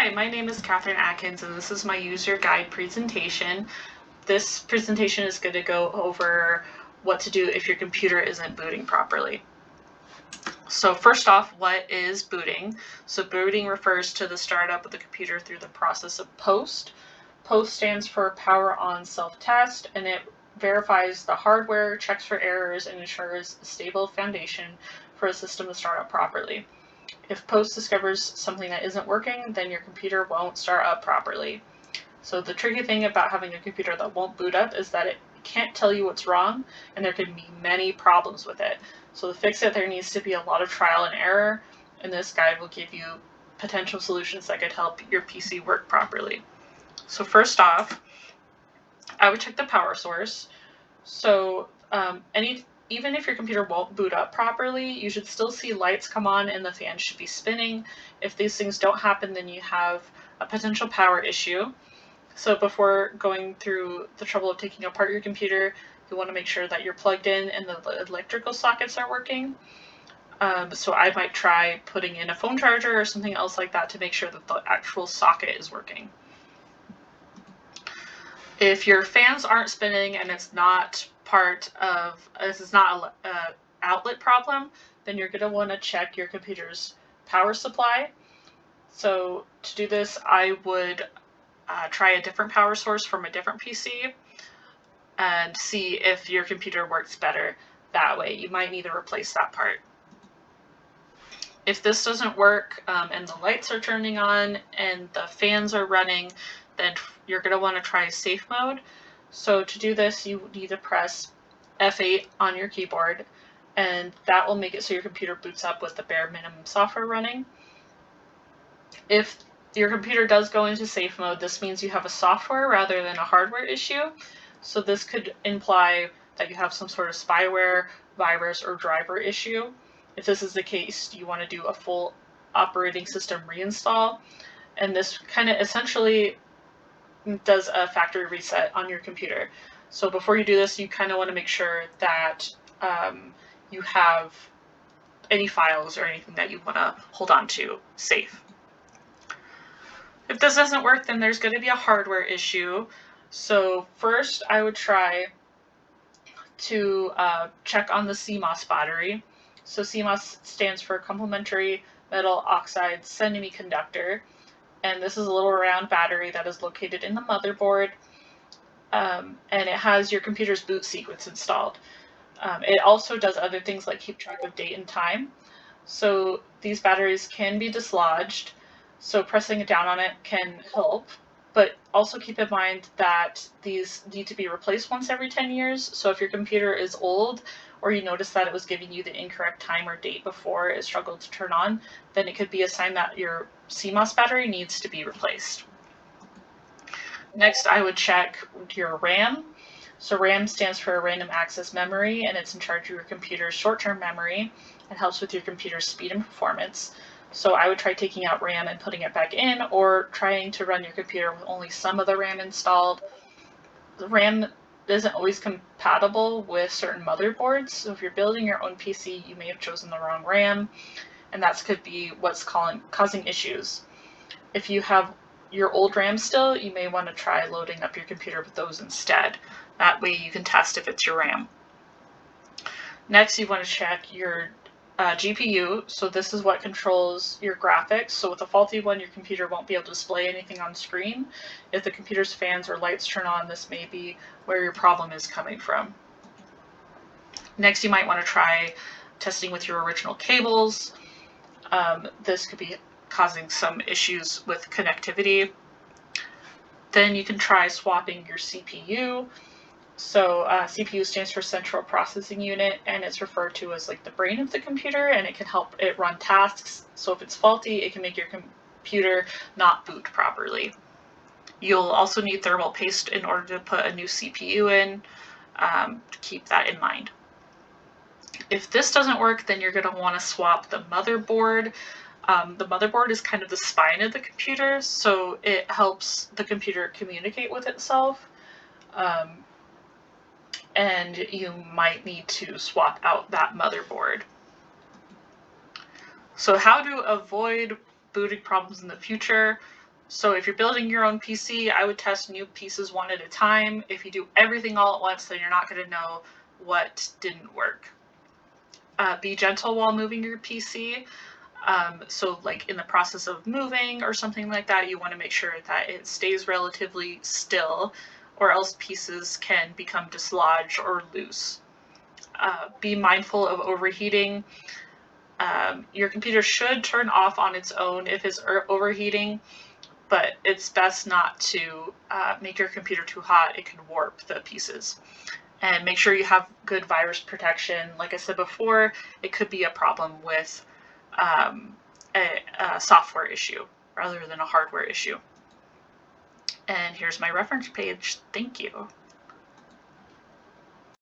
Hi, my name is Catherine Atkins, and this is my user guide presentation. This presentation is going to go over what to do if your computer isn't booting properly. So first off, what is booting? So booting refers to the startup of the computer through the process of POST. POST stands for Power On Self-Test, and it verifies the hardware, checks for errors, and ensures a stable foundation for a system to start up properly. If POST discovers something that isn't working, then your computer won't start up properly. So the tricky thing about having a computer that won't boot up is that it can't tell you what's wrong, and there can be many problems with it. So to fix it, there needs to be a lot of trial and error, and this guide will give you potential solutions that could help your PC work properly. So first off, I would check the power source. So even if your computer won't boot up properly, you should still see lights come on and the fan should be spinning. If these things don't happen, then you have a potential power issue. So before going through the trouble of taking apart your computer, you want to make sure that you're plugged in and the electrical sockets are working. So I might try putting in a phone charger or something else like that to make sure that the actual socket is working. If your fans aren't spinning and it's not this is not an outlet problem, then you're going to want to check your computer's power supply. So to do this, I would try a different power source from a different PC and see if your computer works better that way. You might need to replace that part. If this doesn't work and the lights are turning on and the fans are running, then you're going to want to try safe mode. So to do this, you need to press F8 on your keyboard, and that will make it so your computer boots up with the bare minimum software running. If your computer does go into safe mode, this means you have a software rather than a hardware issue. So this could imply that you have some sort of spyware, virus, or driver issue. If this is the case, you want to do a full operating system reinstall, and this kind of essentially does a factory reset on your computer. So before you do this, you kind of want to make sure that you have any files or anything that you want to hold on to safe. If this doesn't work, then there's going to be a hardware issue. So first, I would try to check on the CMOS battery. So CMOS stands for complementary metal oxide semiconductor, and this is a little round battery that is located in the motherboard, and it has your computer's boot sequence installed. It also does other things like keep track of date and time. So these batteries can be dislodged, so pressing down on it can help, but also keep in mind that these need to be replaced once every 10 years. So if your computer is old, or you notice that it was giving you the incorrect time or date before it struggled to turn on, then it could be a sign that your CMOS battery needs to be replaced. Next, I would check your RAM. So RAM stands for random access memory, and it's in charge of your computer's short-term memory and helps with your computer's speed and performance. So I would try taking out RAM and putting it back in, or trying to run your computer with only some of the RAM installed. The RAM isn't always compatible with certain motherboards, so if you're building your own PC, you may have chosen the wrong RAM, and that could be what's causing issues. If you have your old RAM still, you may want to try loading up your computer with those instead. That way you can test if it's your RAM. Next, you want to check your GPU. So this is what controls your graphics. So with a faulty one, your computer won't be able to display anything on screen. If the computer's fans or lights turn on, this may be where your problem is coming from. Next, you might want to try testing with your original cables. This could be causing some issues with connectivity. Then you can try swapping your CPU. So CPU stands for Central Processing Unit, and it's referred to as like the brain of the computer, and it can help it run tasks. So if it's faulty, it can make your computer not boot properly. You'll also need thermal paste in order to put a new CPU in, to keep that in mind. If this doesn't work, then you're going to want to swap the motherboard. The motherboard is kind of the spine of the computer, so it helps the computer communicate with itself. And you might need to swap out that motherboard. So how to avoid booting problems in the future? So if you're building your own PC, I would test new pieces one at a time. If you do everything all at once, then you're not going to know what didn't work. Be gentle while moving your PC. So like in the process of moving or something like that, you want to make sure that it stays relatively still, or else pieces can become dislodged or loose. Be mindful of overheating. Your computer should turn off on its own if it's overheating, but it's best not to make your computer too hot. It can warp the pieces. And make sure you have good virus protection. Like I said before, it could be a problem with a software issue rather than a hardware issue. And here's my reference page. Thank you.